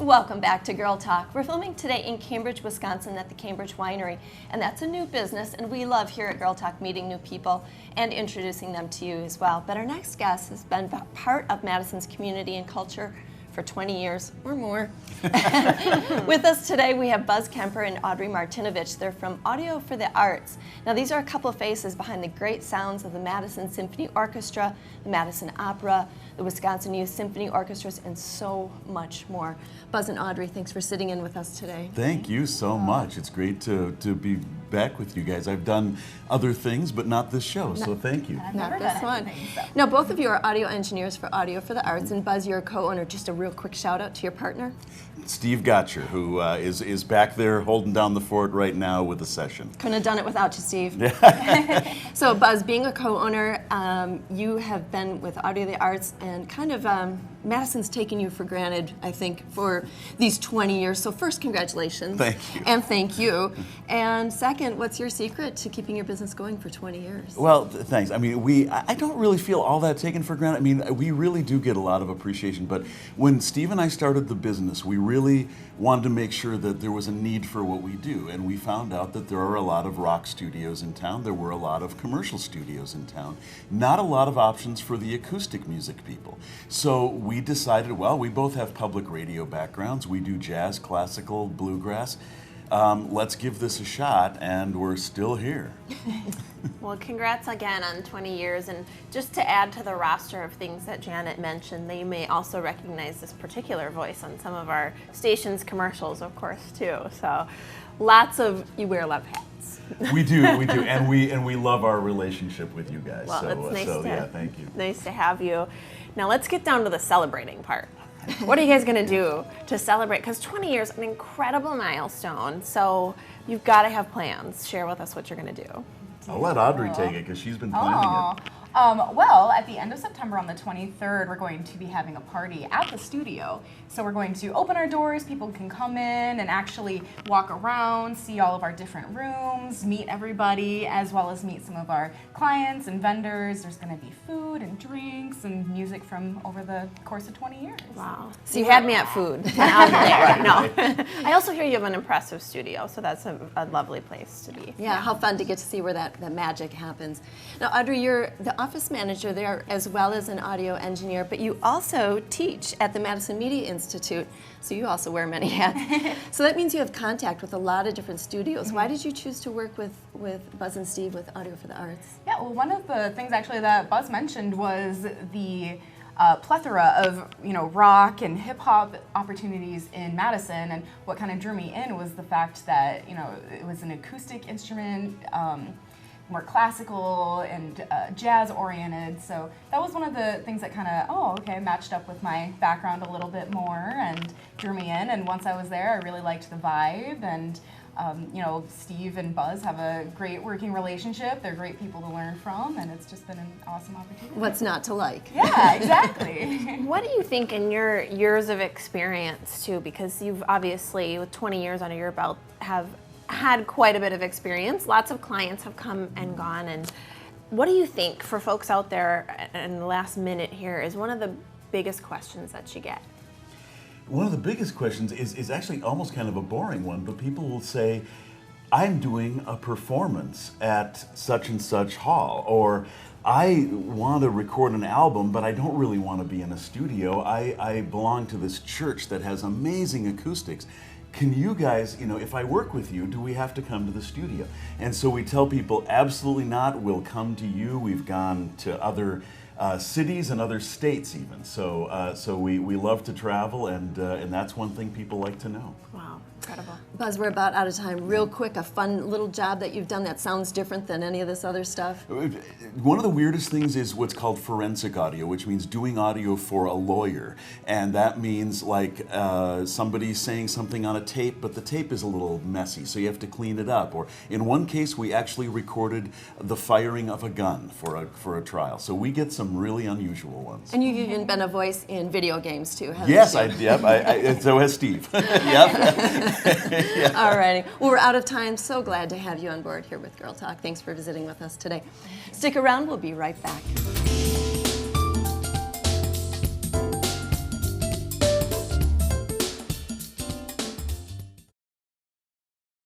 Welcome back to Girl Talk. We're filming today in Cambridge, Wisconsin at the Cambridge Winery, and that's a new business, and we love here at Girl Talk meeting new people and introducing them to you as well. But our next guest has been part of Madison's community and culture for 20 years or more. With us today we have Buzz Kemper and Audrey Martinovich. They're from Audio for the Arts. Now these are a couple of faces behind the great sounds of the Madison Symphony Orchestra, the Madison Opera, the Wisconsin Youth Symphony Orchestras, and so much more. Buzz and Audrey, thanks for sitting in with us today. Thank you so much. It's great to be back with you guys. I've done other things, but not this show, so thank you. Not this one. Now, both of you are audio engineers for Audio for the Arts, and Buzz, you're a co-owner. Just a real quick shout out to your partner. Steve Gotcher, who is back there holding down the fort right now with the session. Couldn't have done it without you, Steve. So, Buzz, being a co-owner, you have been with Audio the Arts, and kind of Madison's taken you for granted, I think, for these 20 years. So first, congratulations. Thank you. And thank you. And second, what's your secret to keeping your business going for 20 years? Well, thanks. I mean, I don't really feel all that taken for granted. I mean, we really do get a lot of appreciation. But when Steve and I started the business, we really wanted to make sure that there was a need for what we do. And we found out that there are a lot of rock studios in town. There were a lot of commercial studios in town. Not a lot of options for the acoustic music people. So we decided, well, we both have public radio backgrounds. We do jazz, classical, bluegrass. Let's give this a shot, and we're still here. Well, congrats again on 20 years, and just to add to the roster of things that Janet mentioned, they may also recognize this particular voice on some of our station's commercials, of course, too. So you wear a lot of hats. We do, and we love our relationship with you guys. Well, it's nice yeah, thank you. Nice to have you. Now let's get down to the celebrating part. What are you guys going to do to celebrate? Because 20 years, an incredible milestone. So you've got to have plans. Share with us what you're going to do. I'll let Audrey take it because she's been planning it. Well, at the end of September on the 23rd, we're going to be having a party at the studio. So we're going to open our doors, people can come in and actually walk around, see all of our different rooms, meet everybody, as well as meet some of our clients and vendors. There's going to be food and drinks and music from over the course of 20 years. Wow. So you had me at food. I'm there. No. I also hear you have an impressive studio, so that's a lovely place to be. Yeah, how fun to get to see where that magic happens. Now, Audrey, you're the office manager there as well as an audio engineer, but you also teach at the Madison Media Institute, so you also wear many hats. So that means you have contact with a lot of different studios. Mm-hmm. Why did you choose to work with Buzz and Steve with Audio for the Arts? Yeah, well, one of the things actually that Buzz mentioned was the plethora of rock and hip hop opportunities in Madison, and what kind of drew me in was the fact that it was an acoustic instrument, more classical and jazz oriented. So that was one of the things that kind of matched up with my background a little bit more and drew me in. And once I was there, I really liked the vibe, and Steve and Buzz have a great working relationship. They're great people to learn from, and it's just been an awesome opportunity. What's not to like? Yeah, exactly. What do you think in your years of experience, too, because you've obviously, with 20 years under your belt, have had quite a bit of experience. Lots of clients have come and gone, and what do you think for folks out there in the last minute here is one of the biggest questions that you get? One of the biggest questions is actually almost kind of a boring one, but people will say, I'm doing a performance at such and such hall, or I want to record an album, but I don't really want to be in a studio. I belong to this church that has amazing acoustics. Can you guys, if I work with you, do we have to come to the studio? And so we tell people, absolutely not. We'll come to you. We've gone to other cities and other states even. So we love to travel, and that's one thing people like to know. Wow, incredible. Buzz, we're about out of time. Real quick, a fun little job that you've done that sounds different than any of this other stuff. One of the weirdest things is what's called forensic audio, which means doing audio for a lawyer. And that means like somebody saying something on a tape, but the tape is a little messy, so you have to clean it up. Or in one case, we actually recorded the firing of a gun for a trial. So we get some really unusual ones. And you've even been a voice in video games too, haven't yes, you? so has Steve. Yep. Yeah. All righty. Well, we're out of time. So glad to have you on board here with Girl Talk. Thanks for visiting with us today. Stick around. We'll be right back.